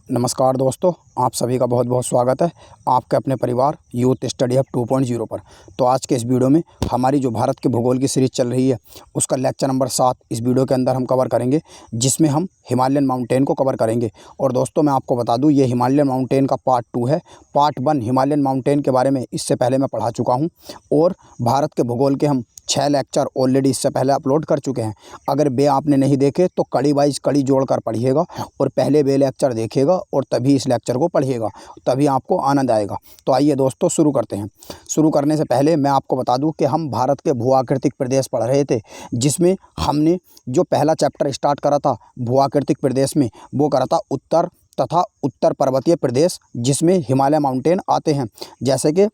नमस्कार दोस्तों, आप सभी का बहुत बहुत स्वागत है आपके अपने परिवार यूथ स्टडी हब 2.0 पर। तो आज के इस वीडियो में हमारी जो भारत के भूगोल की सीरीज़ चल रही है उसका लेक्चर नंबर 7 इस वीडियो के अंदर हम कवर करेंगे, जिसमें हम हिमालयन माउंटेन को कवर करेंगे। और दोस्तों मैं आपको बता दूं, ये हिमालयन माउंटेन का पार्ट 2 है। पार्ट 1 हिमालयन माउंटेन के बारे में इससे पहले मैं पढ़ा चुका हूँ और भारत के भूगोल के हम 6 लेक्चर ऑलरेडी इससे पहले अपलोड कर चुके हैं। अगर वे आपने नहीं देखे तो कड़ी वाइज कड़ी जोड़कर पढ़िएगा और पहले वे लेक्चर देखिएगा और तभी इस लेक्चर को पढ़िएगा, तभी आपको आनंद आएगा। तो आइए दोस्तों शुरू करते हैं। शुरू करने से पहले मैं आपको बता दूं कि हम भारत के भू आकृतिक प्रदेश पढ़ रहे थे, जिसमें हमने जो पहला चैप्टर स्टार्ट करा था भू आकृतिक प्रदेश में, वो करा था उत्तर तथा उत्तर पर्वतीय प्रदेश, जिसमें हिमालय माउंटेन आते हैं। जैसे कि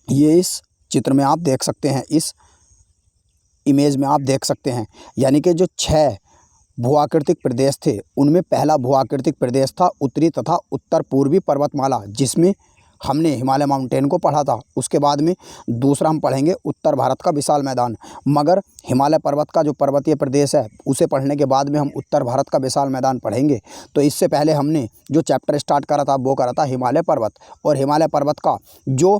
ये इस चित्र में आप देख सकते हैं, इस इमेज में आप देख सकते हैं। यानी कि जो 6 भू आकृतिक प्रदेश थे उनमें पहला भू आकृतिक प्रदेश था उत्तरी तथा उत्तर पूर्वी पर्वतमाला, जिसमें हमने हिमालय माउंटेन को पढ़ा था। उसके बाद में दूसरा हम पढ़ेंगे उत्तर भारत का विशाल मैदान। मगर हिमालय पर्वत का जो पर्वतीय प्रदेश है उसे पढ़ने के बाद में हम उत्तर भारत का विशाल मैदान पढ़ेंगे। तो इससे पहले हमने जो चैप्टर स्टार्ट करा था वो करा था हिमालय पर्वत, और हिमालय पर्वत का जो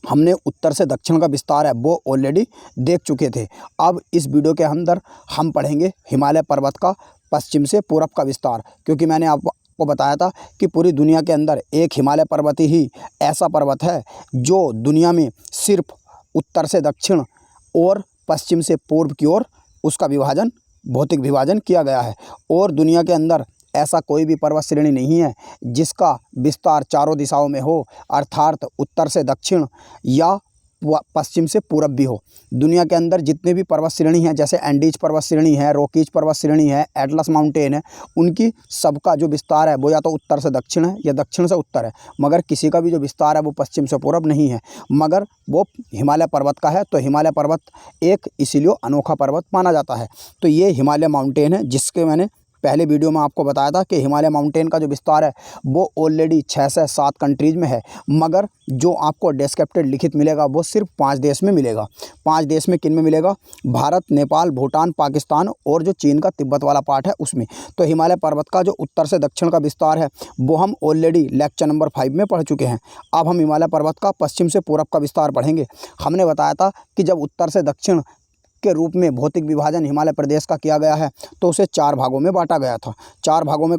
हमने उत्तर से दक्षिण का विस्तार है वो ऑलरेडी देख चुके थे। अब इस वीडियो के अंदर हम पढ़ेंगे हिमालय पर्वत का पश्चिम से पूरब का विस्तार, क्योंकि मैंने आपको बताया था कि पूरी दुनिया के अंदर एक हिमालय पर्वत ही ऐसा पर्वत है जो दुनिया में सिर्फ उत्तर से दक्षिण और पश्चिम से पूर्व की ओर उसका विभाजन, भौतिक विभाजन किया गया है। और दुनिया के अंदर ऐसा कोई भी पर्वत श्रेणी नहीं है जिसका विस्तार चारों दिशाओं में हो, अर्थात उत्तर से दक्षिण या पश्चिम से पूरब भी हो। दुनिया के अंदर जितने भी पर्वत श्रेणी हैं, जैसे एंडीज पर्वत श्रेणी है, रॉकीज पर्वत श्रेणी है, एटलस माउंटेन है, उनकी सबका जो विस्तार है वो या तो उत्तर से दक्षिण है या दक्षिण से उत्तर है। मगर किसी का भी जो विस्तार है वो पश्चिम से पूरब नहीं है, मगर वो हिमालय पर्वत का है। तो हिमालय पर्वत एक इसीलिए अनोखा पर्वत माना जाता है। तो ये हिमालय माउंटेन है, जिसके मैंने पहले वीडियो में आपको बताया था कि हिमालय माउंटेन का जो विस्तार है वो ऑलरेडी 6 से 7 कंट्रीज़ में है। मगर जो आपको डिस्क्रिप्टेड लिखित मिलेगा वो सिर्फ 5 देश में मिलेगा। 5 देश में किन में मिलेगा? भारत, नेपाल, भूटान, पाकिस्तान और जो चीन का तिब्बत वाला पार्ट है उसमें। तो हिमालय पर्वत का जो उत्तर से दक्षिण का विस्तार है वो हम ऑलरेडी लेक्चर नंबर 5 में पढ़ चुके हैं। अब हम हिमालय पर्वत का पश्चिम से पूरब का विस्तार पढ़ेंगे। हमने बताया था कि जब उत्तर से दक्षिण के रूप में भौतिक विभाजन हिमालय प्रदेश का किया गया है तो उसे 4 भागों में बांटा गया था। 4 भागों में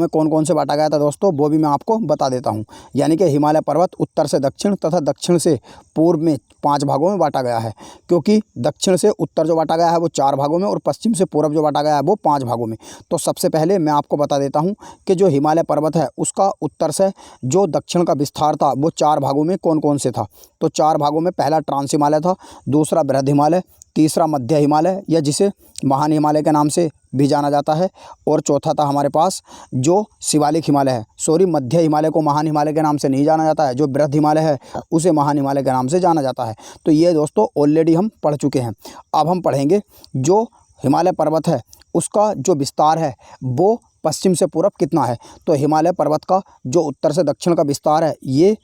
कौन कौन से बांटा गया था दोस्तों, वो भी मैं आपको बता देता हूं। यानी कि हिमालय पर्वत उत्तर से दक्षिण तथा दक्षिण से पूर्व में 5 भागों में बांटा गया है, क्योंकि दक्षिण से उत्तर जो बांटा गया है वो 4 भागों में और पश्चिम से पूर्व जो बांटा गया है वो 5 भागों में। तो सबसे पहले मैं आपको बता देता हूँ कि जो हिमालय पर्वत है उसका उत्तर से जो दक्षिण का विस्तार था वो 4 भागों में कौन कौन से था। तो 4 भागों में पहला ट्रांस हिमालय था, दूसरा बृहद हिमालय, तीसरा मध्य हिमालय या जिसे महान हिमालय के नाम से भी जाना जाता है, और चौथा था हमारे पास जो शिवालिक हिमालय है। मध्य हिमालय को महान हिमालय के नाम से नहीं जाना जाता है, जो बृहद हिमालय है उसे महान हिमालय के नाम से जाना जाता है। तो ये दोस्तों ऑलरेडी हम पढ़ चुके हैं। अब हम पढ़ेंगे जो हिमालय पर्वत है उसका जो विस्तार है वो पश्चिम से पूरब कितना है। तो हिमालय पर्वत का जो उत्तर से दक्षिण का विस्तार है ये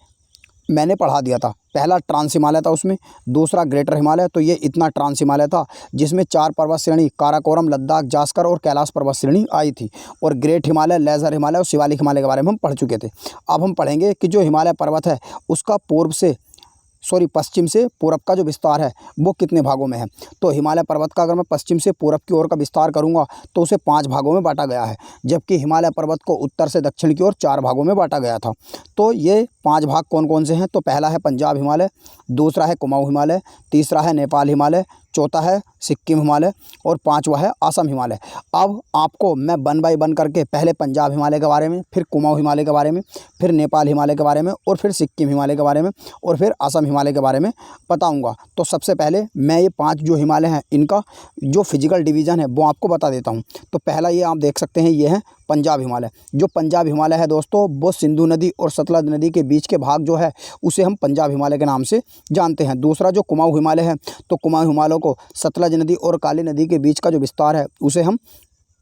मैंने पढ़ा दिया था। पहला ट्रांस हिमालय था, उसमें दूसरा ग्रेटर हिमालय, तो ये इतना ट्रांस हिमालय था जिसमें 4 पर्वत श्रेणी काराकोरम, लद्दाख, जास्कर और कैलाश पर्वत श्रेणी आई थी। और ग्रेट हिमालय, लेज़र हिमालय और शिवालिक हिमालय के बारे में हम पढ़ चुके थे। अब हम पढ़ेंगे कि जो हिमालय पर्वत है उसका पश्चिम से पूरब का जो विस्तार है वो कितने भागों में है। तो हिमालय पर्वत का अगर मैं पश्चिम से पूरब की ओर का विस्तार करूंगा तो उसे 5 भागों में बांटा गया है, जबकि हिमालय पर्वत को उत्तर से दक्षिण की ओर 4 भागों में बांटा गया था। तो ये 5 भाग कौन कौन से हैं? तो पहला है पंजाब हिमालय, दूसरा है कुमाऊं हिमालय, तीसरा है नेपाल हिमालय, चौथा है सिक्किम हिमालय और 5वां है असम हिमालय। अब आपको मैं 1 बाय 1 करके पहले पंजाब हिमालय के बारे में, फिर कुमाऊं हिमालय के बारे में, फिर नेपाल हिमालय के बारे में और फिर सिक्किम हिमालय के बारे में और फिर असम हिमालय के बारे में बताऊंगा। तो सबसे पहले मैं ये 5 जो हिमालय हैं इनका जो फिजिकल डिवीज़न है वो आपको बता देता हूँ। तो पहला ये आप देख सकते हैं, ये है पंजाब हिमालय। जो पंजाब हिमालय है दोस्तों वो सिंधु नदी और सतलज नदी के बीच के भाग जो है उसे हम पंजाब हिमालय के नाम से जानते हैं। दूसरा जो कुमाऊं हिमालय है तो कुमाऊं हिमालय को सतलज नदी और काली नदी के बीच का जो विस्तार है उसे हम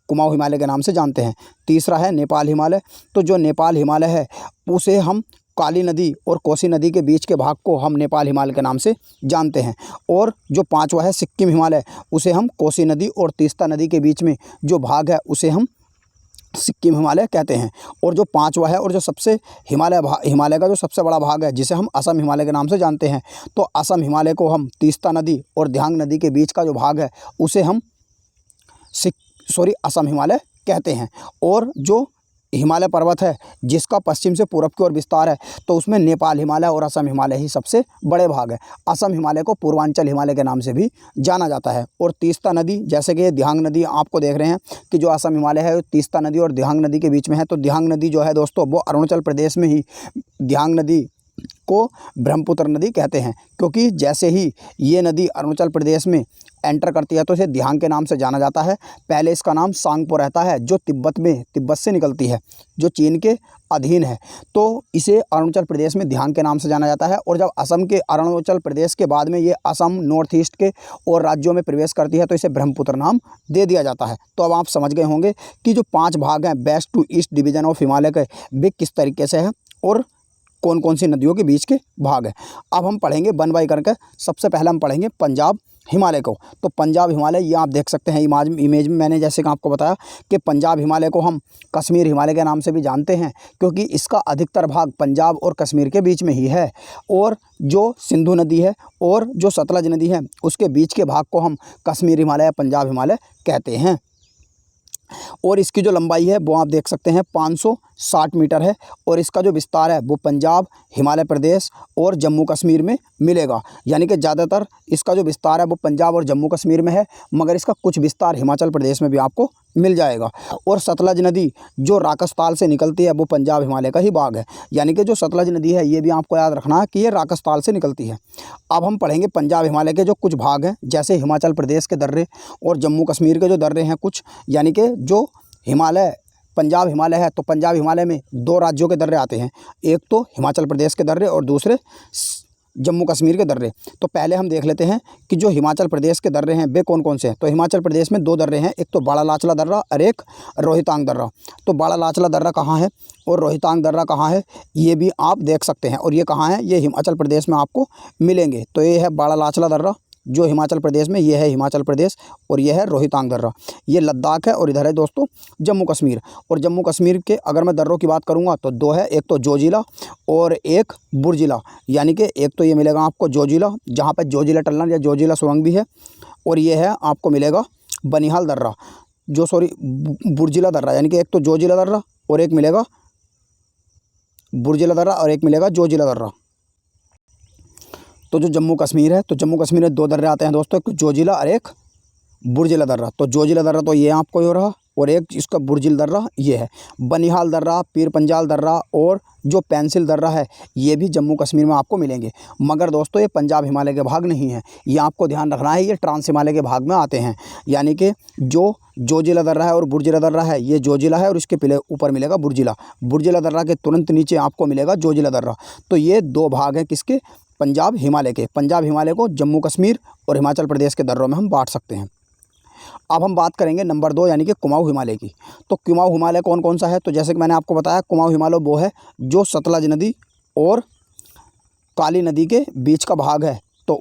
कुमाऊं हिमालय के नाम से जानते हैं। तीसरा है नेपाल हिमालय। तो जो नेपाल हिमालय है उसे हम काली नदी और कोसी नदी के बीच के भाग को हम नेपाल हिमालय के नाम से जानते हैं। और जो 5वां है सिक्किम हिमालय, उसे हम कोसी नदी और तीस्ता नदी के बीच में जो भाग है उसे हम सिक्किम हिमालय कहते हैं। और जो पांचवा है और जो सबसे हिमालय का जो सबसे बड़ा भाग है जिसे हम असम हिमालय के नाम से जानते हैं, तो असम हिमालय को हम तीस्ता नदी और दियांग नदी के बीच का जो भाग है उसे हम असम हिमालय कहते हैं। और जो हिमालय पर्वत है जिसका पश्चिम से पूरब की ओर विस्तार है, तो उसमें नेपाल हिमालय और असम हिमालय ही सबसे बड़े भाग है। असम हिमालय को पूर्वांचल हिमालय के नाम से भी जाना जाता है। और तीस्ता नदी, जैसे कि दियांग नदी आपको देख रहे हैं कि जो असम हिमालय है तीस्ता नदी और दियांग नदी के बीच में है। तो दियांग नदी जो है दोस्तों वो अरुणाचल प्रदेश में ही, दियांग नदी को ब्रह्मपुत्र नदी कहते हैं, क्योंकि जैसे ही ये नदी अरुणाचल प्रदेश में एंटर करती है तो इसे दियांग के नाम से जाना जाता है। पहले इसका नाम सांगपो रहता है, जो तिब्बत से निकलती है, जो चीन के अधीन है, तो इसे अरुणाचल प्रदेश में दियांग के नाम से जाना जाता है। और जब असम के अरुणाचल प्रदेश के बाद में ये असम, नॉर्थ ईस्ट के और राज्यों में प्रवेश करती है तो इसे ब्रह्मपुत्र नाम दे दिया जाता है। तो अब आप समझ गए होंगे कि जो 5 भाग हैं west to east division of Himalaya के, वे किस तरीके से हैं और कौन कौन सी नदियों के बीच के भाग है। अब हम पढ़ेंगे वन बाय करके। सबसे पहले हम पढ़ेंगे पंजाब हिमालय को। तो पंजाब हिमालय, ये आप देख सकते हैं इमेज में, मैंने जैसे कि आपको बताया कि पंजाब हिमालय को हम कश्मीर हिमालय के नाम से भी जानते हैं, क्योंकि इसका अधिकतर भाग पंजाब और कश्मीर के बीच में ही है। और जो सिंधु नदी है और जो सतलज नदी है उसके बीच के भाग को हम कश्मीर हिमालय या पंजाब हिमालय कहते हैं। और इसकी जो लंबाई है वो आप देख सकते हैं 560 मीटर है। और इसका जो विस्तार है वो पंजाब, हिमाचल प्रदेश और जम्मू कश्मीर में मिलेगा। यानी कि ज़्यादातर इसका जो विस्तार है वो पंजाब और जम्मू कश्मीर में है, मगर इसका कुछ विस्तार हिमाचल प्रदेश में भी आपको मिल जाएगा। और सतलज नदी जो राकसताल से निकलती है वो पंजाब हिमालय का ही भाग है। यानी कि जो सतलज नदी है ये भी आपको याद रखना है कि ये राकसताल से निकलती है। अब हम पढ़ेंगे पंजाब हिमालय के जो कुछ भाग हैं, जैसे हिमाचल प्रदेश के दर्रे और जम्मू कश्मीर के जो दर्रे हैं कुछ, यानी कि जो पंजाब हिमालय है तो पंजाब हिमालय में 2 राज्यों के दर्रे आते हैं, एक तो हिमाचल प्रदेश के दर्रे और दूसरे जम्मू कश्मीर के दर्रे। तो पहले हम देख लेते हैं कि जो हिमाचल प्रदेश के दर्रे हैं वे कौन कौन से हैं। तो हिमाचल प्रदेश में 2 दर्रे हैं, एक तो बड़ा लाचला दर्रा और एक रोहतांग दर्रा। तो बड़ा लाचला दर्रा कहाँ है और रोहतांग दर्रा कहाँ है ये भी आप देख सकते हैं। और ये कहाँ है, ये हिमाचल प्रदेश में आपको मिलेंगे। तो ये है बड़ा लाचला दर्रा जो हिमाचल प्रदेश में, ये है हिमाचल प्रदेश, और ये है रोहतांग दर्रा, ये लद्दाख है। और इधर है दोस्तों जम्मू कश्मीर। और जम्मू कश्मीर के अगर मैं दर्रों की बात करूँगा तो 2 है, एक तो जोजिला और एक बुर्जिला। यानी कि एक तो ये मिलेगा आपको जोजिला, जहाँ पर जोजिला टनल या जोजिला सुरंग भी है, और ये है आपको मिलेगा बनिहाल दर्रा, बुर्जिला दर्रा। यानी कि एक तो जोजिला दर्रा और एक मिलेगा बुर्जिला दर्रा और एक मिलेगा जोजिला दर्रा। तो जो जम्मू कश्मीर है तो जम्मू कश्मीर में 2 दर्रे आते हैं दोस्तों, एक जोजिला और एक बुर्जिला दर्रा। तो जोजिला दर्रा तो ये आपको हो रहा, और एक इसका बुर्जिल दर्रा ये है। बनिहाल दर्रा, पीर पंजाल दर्रा और जो पेंसिल दर्रा है ये भी जम्मू कश्मीर में आपको मिलेंगे। मगर दोस्तों ये पंजाब हिमालय के भाग नहीं है, ये आपको ध्यान रखना है, ये ट्रांस हिमालय के भाग में आते हैं। यानी कि जो जोजिला दर्रा है और बुर्जिला दर्रा है, ये जोजिला है और इसके ऊपर मिलेगा बुर्जिला दर्रा के तुरंत नीचे आपको मिलेगा जोजिला दर्रा। तो ये 2 भाग हैं किसके, पंजाब हिमालय के। पंजाब हिमालय को जम्मू कश्मीर और हिमाचल प्रदेश के दर्रों में हम बांट सकते हैं। अब हम बात करेंगे नंबर 2 यानी कि कुमाऊं हिमालय की। तो कुमाऊं हिमालय कौन कौन सा है, तो जैसे कि मैंने आपको बताया कुमाऊं हिमालय वो है जो सतलज नदी और काली नदी के बीच का भाग है। तो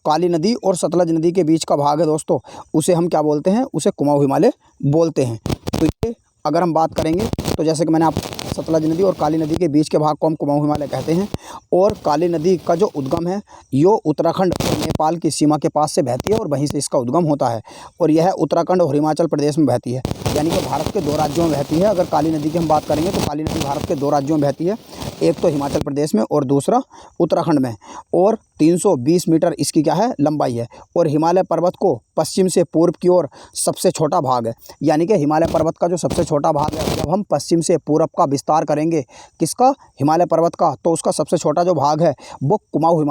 काली नदी और सतलज नदी के बीच का भाग है दोस्तों, उसे हम क्या बोलते हैं, उसे कुमाऊं हिमालय बोलते हैं। तो ये अगर हम बात करेंगे तो जैसे कि मैंने सतलज नदी और काली नदी के बीच के भाग को हम कुमाऊं हिमालय कहते हैं। और काली नदी का जो उद्गम है यो उत्तराखंड और नेपाल की सीमा के पास से बहती है और वहीं से इसका उद्गम होता है। और यह उत्तराखंड और हिमाचल प्रदेश में बहती है, यानी कि भारत के 2 राज्यों में बहती है। अगर काली नदी की हम बात करेंगे तो काली नदी भारत के 2 राज्यों में बहती है, एक तो हिमाचल प्रदेश में और दूसरा उत्तराखंड में। और 320 मीटर इसकी क्या है, लंबाई है। और हिमालय पर्वत को पश्चिम से पूर्व की ओर सबसे छोटा भाग है। यानी कि हिमालय पर्वत का जो सबसे छोटा भाग है, जब हम पश्चिम से पूर्व का विस्तार करेंगे किसका, हिमालय पर्वत का, तो उसका सबसे छोटा जो भाग है वो कुमाऊं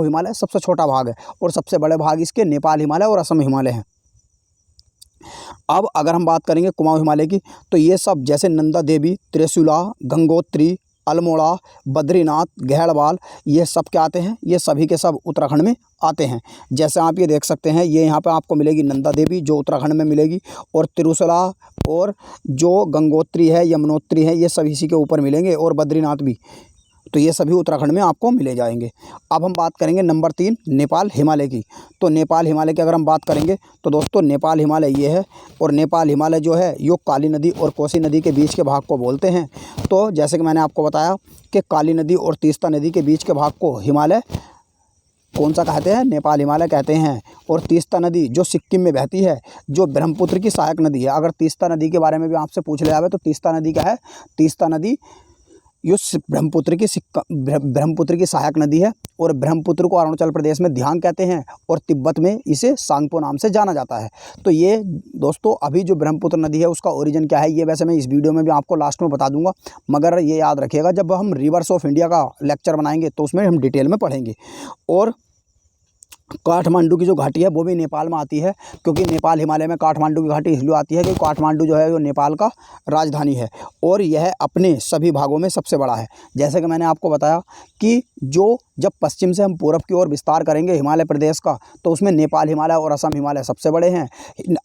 हिमालय सबसे छोटा भाग है। और सबसे बड़े भाग इसके नेपाल हिमालय और असम हिमालय हैं। अब अगर हम बात करेंगे कुमाऊं हिमालय की, तो ये सब जैसे नंदा देवी, त्रिशूला, गंगोत्री, अल्मोड़ा, बद्रीनाथ, गहड़वाल, ये सब क्या आते हैं, ये सभी के सब उत्तराखंड में आते हैं। जैसे आप ये देख सकते हैं, ये यहाँ पे आपको मिलेगी नंदा देवी जो उत्तराखंड में मिलेगी, और त्रिशूला और जो गंगोत्री है, यमुनोत्री है, ये सब इसी के ऊपर मिलेंगे, और बद्रीनाथ भी। तो ये सभी उत्तराखंड में आपको मिले जाएंगे। अब हम बात करेंगे नंबर 3 नेपाल हिमालय की। तो नेपाल हिमालय की अगर हम बात करेंगे तो दोस्तों नेपाल हिमालय ये है, और नेपाल हिमालय जो है यो काली नदी और कोसी नदी के बीच के भाग को बोलते हैं। तो जैसे कि मैंने आपको बताया कि काली नदी और तीस्ता नदी के बीच के भाग को हिमालय कौन सा कहते हैं, नेपाल हिमालय कहते हैं। और तीस्ता नदी जो सिक्किम में बहती है, जो ब्रह्मपुत्र की सहायक नदी है। अगर तीस्ता नदी के बारे में भी आपसे पूछ लिया जाए तो तीस्ता नदी क्या है, तीस्ता नदी यो ब्रह्मपुत्र की सहायक नदी है। और ब्रह्मपुत्र को अरुणाचल प्रदेश में धियांग कहते हैं और तिब्बत में इसे सांगपो नाम से जाना जाता है। तो ये दोस्तों अभी जो ब्रह्मपुत्र नदी है उसका ओरिजिन क्या है, ये वैसे मैं इस वीडियो में भी आपको लास्ट में बता दूंगा, मगर ये याद रखिएगा जब हम रिवर्स ऑफ इंडिया का लेक्चर बनाएंगे तो उसमें हम डिटेल में पढ़ेंगे। और काठमांडू की जो घाटी है वो भी नेपाल में आती है, क्योंकि नेपाल हिमालय में काठमांडू की घाटी इसलिए आती है कि काठमांडू जो है वो नेपाल का राजधानी है और यह अपने सभी भागों में सबसे बड़ा है। जैसे कि मैंने आपको बताया कि जब पश्चिम से हम पूरब की ओर विस्तार करेंगे हिमालय प्रदेश का, तो उसमें नेपाल हिमालय और असम हिमालय सबसे बड़े हैं।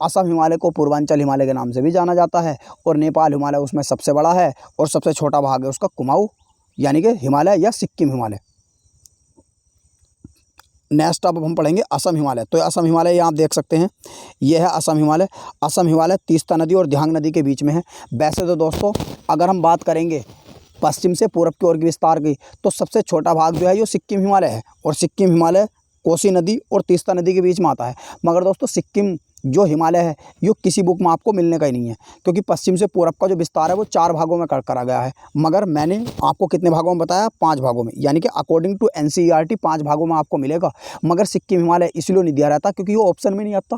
असम हिमालय को पूर्वांचल हिमालय के नाम से भी जाना जाता है और नेपाल हिमालय उसमें सबसे बड़ा है और सबसे छोटा भाग है उसका कुमाऊँ यानी कि हिमालय या सिक्किम हिमालय। नेक्स्ट अब हम पढ़ेंगे असम हिमालय। तो असम हिमालय ये आप देख सकते हैं, ये है असम हिमालय। असम हिमालय तीस्ता नदी और धियांग नदी के बीच में है। वैसे तो दोस्तों अगर हम बात करेंगे पश्चिम से पूरब की ओर के विस्तार की, तो सबसे छोटा भाग जो है ये सिक्किम हिमालय है और सिक्किम हिमालय कोसी नदी और तीस्ता नदी के बीच में आता है। मगर दोस्तों सिक्किम जो हिमालय है ये किसी बुक में आपको मिलने का ही नहीं है, क्योंकि पश्चिम से पूरब का जो विस्तार है वो 4 भागों में करा गया है। मगर मैंने आपको कितने भागों में बताया, 5 भागों में, यानी कि अकॉर्डिंग टू NCERT 5 भागों में आपको मिलेगा। मगर सिक्किम हिमालय इसलिए नहीं दिया रहता क्योंकि वो ऑप्शन में नहीं आता,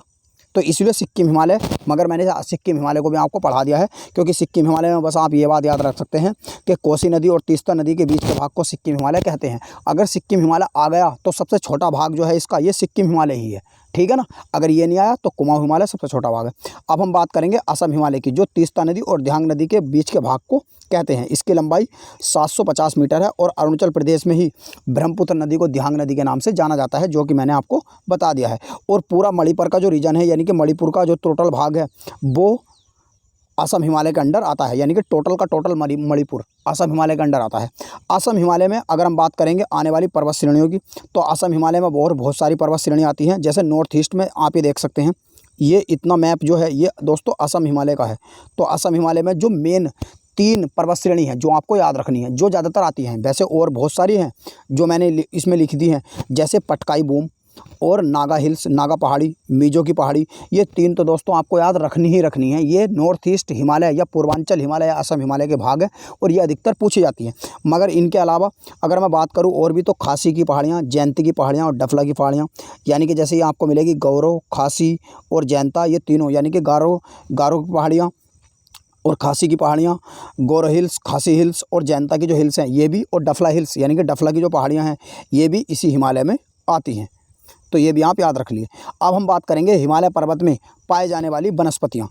तो इसलिए सिक्किम हिमालय। मगर मैंने सिक्किम हिमालय को भी आपको पढ़ा दिया है, क्योंकि सिक्किम हिमालय में बस आप ये बात याद रख सकते हैं कि कोसी नदी और तीस्ता नदी के बीच के भाग को सिक्किम हिमालय कहते हैं। अगर सिक्किम हिमालय आ गया तो सबसे छोटा भाग जो है इसका ये सिक्किम हिमालय ही है, ठीक है ना। अगर ये नहीं आया तो कुमाऊँ हिमालय सबसे छोटा भाग है। अब हम बात करेंगे असम हिमालय की, जो तीस्ता नदी और धियांग नदी के बीच के भाग को कहते हैं। इसकी लंबाई 750 मीटर है और अरुणाचल प्रदेश में ही ब्रह्मपुत्र नदी को धियांग नदी के नाम से जाना जाता है, जो कि मैंने आपको बता दिया है। और पूरा मणिपुर का जो रीजन है, यानी कि मणिपुर का जो टोटल भाग है वो असम हिमालय के अंडर आता है, यानी कि टोटल का टोटल मणिपुर असम हिमालय के अंडर आता है। असम हिमालय में अगर हम बात करेंगे आने वाली पर्वत श्रेणियों की, तो असम हिमालय में बहुत सारी पर्वत श्रेणियाँ आती हैं। जैसे नॉर्थ ईस्ट में आप ये देख सकते हैं, ये इतना मैप जो है ये दोस्तों असम हिमालय का है। तो असम हिमालय में जो मेन 3 पर्वत श्रेणी हैं जो आपको याद रखनी है, जो ज़्यादातर आती हैं, वैसे और बहुत सारी हैं जो मैंने इसमें लिख दी हैं, जैसे पटकाई बूम और नागा हिल्स, नागा पहाड़ी, मिजो की पहाड़ी, ये 3 तो दोस्तों आपको याद रखनी है। ये नॉर्थ ईस्ट हिमालय या पूर्वांचल हिमालय या असम हिमालय के भाग हैं और ये अधिकतर पूछी जाती हैं। मगर इनके अलावा अगर मैं बात करूँ और भी, तो खासी की पहाड़ियाँ, जयंती की पहाड़ियाँ और डफला की पहाड़ियाँ, यानी कि जैसे ये आपको मिलेगी गौरव, खासी और जयंता, ये तीनों, यानी कि गारो की पहाड़ियाँ और खासी की पहाड़ियाँ, गौरव हिल्स, खासी हिल्स और जयंता की जो हिल्स हैं ये भी, और डफला हिल्स यानी कि डफला की जो पहाड़ियाँ हैं ये भी इसी हिमालय में आती हैं। तो ये भी आप याद रख लिए। अब हम बात करेंगे हिमालय पर्वत में पाए जाने वाली वनस्पतियाँ,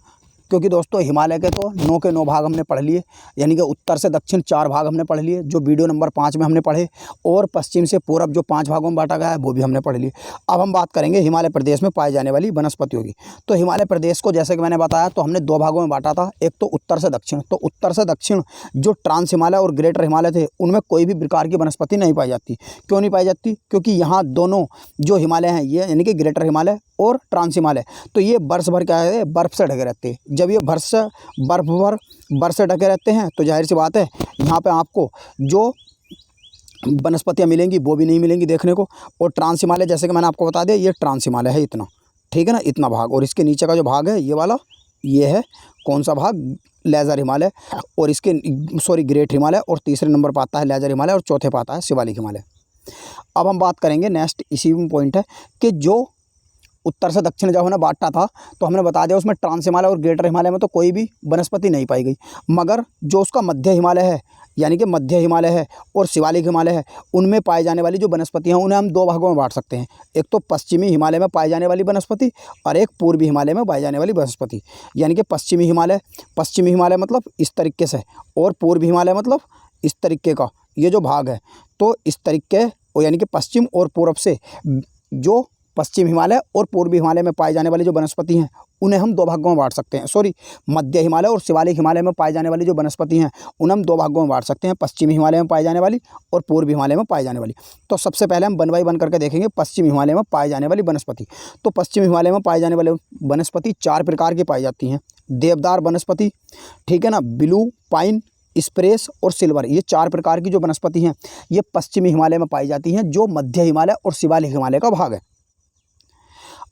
क्योंकि दोस्तों हिमालय के तो 9 के 9 भाग हमने पढ़ लिए, यानी कि उत्तर से दक्षिण 4 भाग हमने पढ़ लिए जो वीडियो नंबर 5 में हमने पढ़े, और पश्चिम से पूरब जो 5 भागों में बांटा गया है वो भी हमने पढ़ लिए। अब हम बात करेंगे हिमालय प्रदेश में पाई जाने वाली वनस्पतियों की। तो हिमालय प्रदेश को जैसे कि मैंने बताया तो हमने 2 भागों में बांटा था, एक तो उत्तर से दक्षिण। तो उत्तर से दक्षिण जो ट्रांस हिमालय और ग्रेटर हिमालय थे उनमें कोई भी प्रकार की वनस्पति नहीं पाई जाती। क्यों नहीं पाई जाती? क्योंकि यहाँ दोनों जो हिमालय हैं ये, यानी कि ग्रेटर हिमालय और ट्रांस हिमालय, तो ये वर्ष भर क्या है, बर्फ़ से ढके रहते हैं। जब ये बर्फ़ से ढके रहते हैं तो जाहिर सी बात है यहाँ पे आपको जो वनस्पतियाँ मिलेंगी वो भी नहीं मिलेंगी देखने को। और ट्रांस हिमालय जैसे कि मैंने आपको बता दिया, ये ट्रांस हिमालय है इतना, ठीक है ना, इतना भाग। और इसके नीचे का जो भाग है ये वाला, ये है कौन सा भाग, लेज़र हिमालय, और इसके ग्रेट हिमालय, और तीसरे नंबर पर आता है लेज़र हिमालय और चौथे पर आता है शिवालिक हिमालय। अब हम बात करेंगे नेक्स्ट, इसी में पॉइंट है कि जो उत्तर से दक्षिण जब हमने बांटा था तो हमने बता दिया उसमें ट्रांस हिमालय और ग्रेटर हिमालय में तो कोई भी वनस्पति नहीं पाई गई। मगर जो उसका मध्य हिमालय है, यानी कि मध्य हिमालय है और शिवालिक हिमालय है, उनमें पाई जाने वाली जो वनस्पति हैं उन्हें हम 2 भागों में बांट सकते हैं। एक तो पश्चिमी हिमालय में पाई जाने वाली वनस्पति और एक पूर्वी हिमालय में पाई जाने वाली वनस्पति। यानी कि पश्चिमी हिमालय मतलब इस तरीके से, और पूर्वी हिमालय मतलब इस तरीके का ये जो भाग है। तो इस तरीके, यानी कि पश्चिम और पूर्व से जो पश्चिम हिमालय और पूर्वी हिमालय में पाई जाने वाली जो वनस्पति हैं उन्हें हम दो भागों में बांट सकते हैं। सॉरी, मध्य हिमालय और शिवालिक हिमालय में पाई जाने वाली जो वनस्पति हैं उन्हें हम दो भागों में बांट सकते हैं, पश्चिमी हिमालय में पाई जाने वाली और पूर्वी हिमालय में पाई जाने वाली। तो सबसे पहले हम वन बाई वन करके देखेंगे पश्चिम हिमालय में पाई जाने वाली वनस्पति। तो पश्चिम हिमालय में पाई जाने वाली वनस्पति 4 प्रकार की पाई जाती हैं। देवदार वनस्पति, ठीक है ना, ब्लू पाइन, स्प्रेस और सिल्वर, ये 4 प्रकार की जो वनस्पति हैं ये पश्चिमी हिमालय में पाई जाती हैं, जो मध्य हिमालय और शिवालिक हिमालय का भाग है।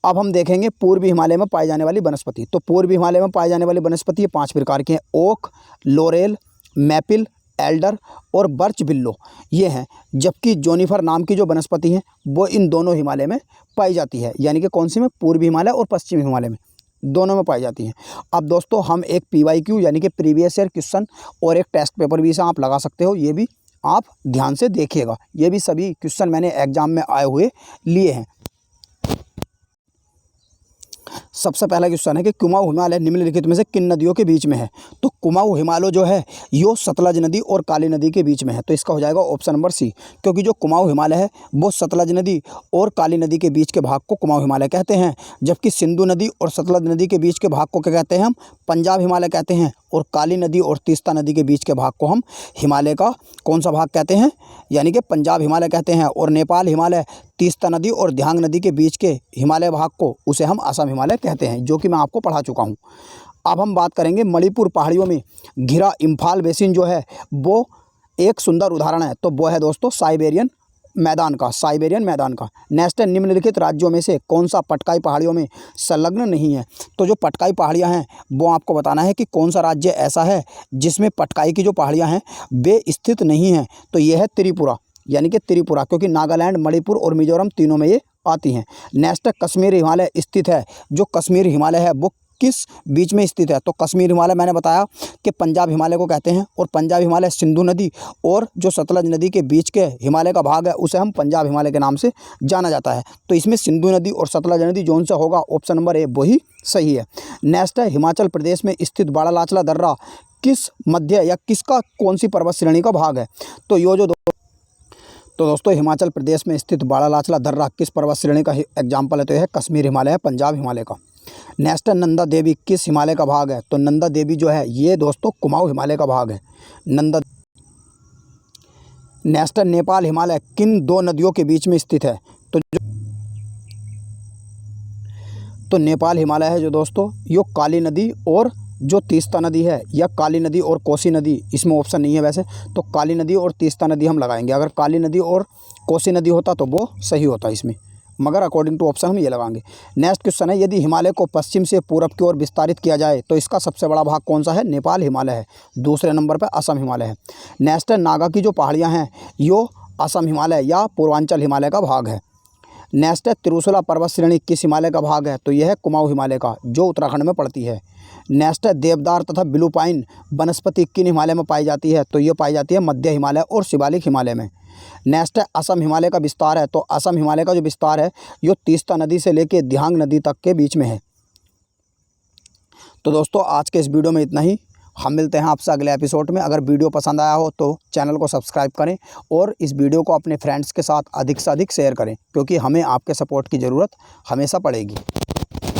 अब हम देखेंगे पूर्वी हिमालय में पाई जाने वाली वनस्पति। तो पूर्वी हिमालय में पाई जाने वाली वनस्पति ये 5 प्रकार की हैं। ओक, लोरेल, मैपिल, एल्डर और बर्च बिल्लो ये हैं। जबकि जोनिफर नाम की जो वनस्पति है वो इन दोनों हिमालय में पाई जाती है, यानी कि कौन सी में, पूर्वी हिमालय और पश्चिमी हिमालय में, दोनों में पाई जाती हैं। अब दोस्तों हम एक PYQ यानी कि प्रीवियस ईयर क्वेश्चन और एक टेस्ट पेपर भी से आप लगा सकते हो, ये भी आप ध्यान से देखिएगा। ये भी सभी क्वेश्चन मैंने एग्जाम में आए हुए लिए हैं। सबसे पहला क्वेश्चन है कि कुमाऊं हिमालय निम्नलिखित में से किन नदियों के बीच में है। तो कुमाऊं हिमालय जो है यो सतलज नदी और काली नदी के बीच में है। तो इसका हो जाएगा ऑप्शन नंबर सी, क्योंकि जो कुमाऊं हिमालय है वो सतलज नदी और काली नदी के बीच के भाग को कुमाऊं हिमालय कहते हैं, जबकि सिंधु नदी और सतलज नदी के बीच के भाग को क्या कहते हैं, हम पंजाब हिमालय कहते हैं। और काली नदी और तीस्ता नदी के बीच के भाग को हम हिमालय का कौन सा भाग कहते हैं, यानी कि पंजाब हिमालय कहते हैं। और नेपाल हिमालय, तीस्ता नदी और ध्यांग नदी के बीच के हिमालय भाग को उसे हम असम हिमालय कहते हैं, जो कि मैं आपको पढ़ा चुका हूँ। अब हम बात करेंगे मणिपुर पहाड़ियों में घिरा इम्फाल बेसिन जो है वो एक सुंदर उदाहरण है। तो वो है दोस्तों साइबेरियन मैदान का। नेक्स्ट है, निम्नलिखित राज्यों में से कौन सा पटकाई पहाड़ियों में संलग्न नहीं है। तो जो पटकाई पहाड़ियां हैं वो आपको बताना है कि कौन सा राज्य ऐसा है जिसमें पटकाई की जो पहाड़ियां हैं वे स्थित नहीं हैं। तो ये है त्रिपुरा, यानी कि त्रिपुरा, क्योंकि नागालैंड, मणिपुर और मिजोरम तीनों में ये आती हैं। नेक्स्ट है, कश्मीर हिमालय स्थित है। जो कश्मीर हिमालय है वो किस बीच में स्थित है। तो कश्मीर हिमालय मैंने बताया कि पंजाब हिमालय को कहते हैं, और पंजाब हिमालय सिंधु नदी और जो सतलज नदी के बीच के हिमालय का भाग है उसे हम पंजाब हिमालय के नाम से जाना जाता है। तो इसमें सिंधु नदी और सतलज नदी जोन से होगा, ऑप्शन नंबर ए वही सही है। नेक्स्ट है, हिमाचल प्रदेश में स्थित बाड़ालाचला दर्रा किस मध्य या किसका कौन सी पर्वत श्रेणी का भाग है। तो यो जो दोस्तों हिमाचल प्रदेश में स्थित बाड़ालाचला दर्रा किस पर्वत श्रेणी का एग्जाम्पल है। तो यह कश्मीर हिमालय है, पंजाब हिमालय का। नेक्स्ट है, नंदा देवी किस हिमालय का भाग है। तो नंदा देवी जो है ये दोस्तों कुमाऊं हिमालय का भाग है, नंदा। नेक्स्ट है, नेपाल हिमालय किन 2 नदियों के बीच में स्थित है। तो नेपाल हिमालय है जो दोस्तों यो काली नदी और जो तीस्ता नदी है, या काली नदी और कोसी नदी, इसमें ऑप्शन नहीं है वैसे, तो काली नदी और तीस्ता नदी हम लगाएंगे। अगर काली नदी और कोसी नदी होता तो वो सही होता इसमें, मगर अकॉर्डिंग टू ऑप्शन हम ये लगाएंगे। नेक्स्ट क्वेश्चन है, यदि हिमालय को पश्चिम से पूरब की ओर विस्तारित किया जाए तो इसका सबसे बड़ा भाग कौन सा है। नेपाल हिमालय है। दूसरे नंबर पर असम हिमालय है। नेक्स्ट है, नागा की जो पहाड़ियाँ हैं यो असम हिमालय या पूर्वांचल हिमालय का भाग है। नेक्स्ट है, त्रिशूला पर्वत श्रेणी किस हिमालय का भाग है। तो यह है कुमाऊं हिमालय का, जो उत्तराखंड में पड़ती है। नेक्स्ट है, देवदार तथा ब्लू पाइन वनस्पति किन हिमालय में पाई जाती है। तो ये पाई जाती है मध्य हिमालय और शिवालिक हिमालय में। नेक्स्ट है, असम हिमालय का विस्तार है। तो असम हिमालय का जो विस्तार है ये तीस्ता नदी से लेकर दिहांग नदी तक के बीच में है। तो दोस्तों आज के इस वीडियो में इतना ही। हम मिलते हैं आपसे अगले एपिसोड में। अगर वीडियो पसंद आया हो तो चैनल को सब्सक्राइब करें और इस वीडियो को अपने फ्रेंड्स के साथ अधिक से अधिक शेयर करें, क्योंकि हमें आपके सपोर्ट की ज़रूरत हमेशा पड़ेगी।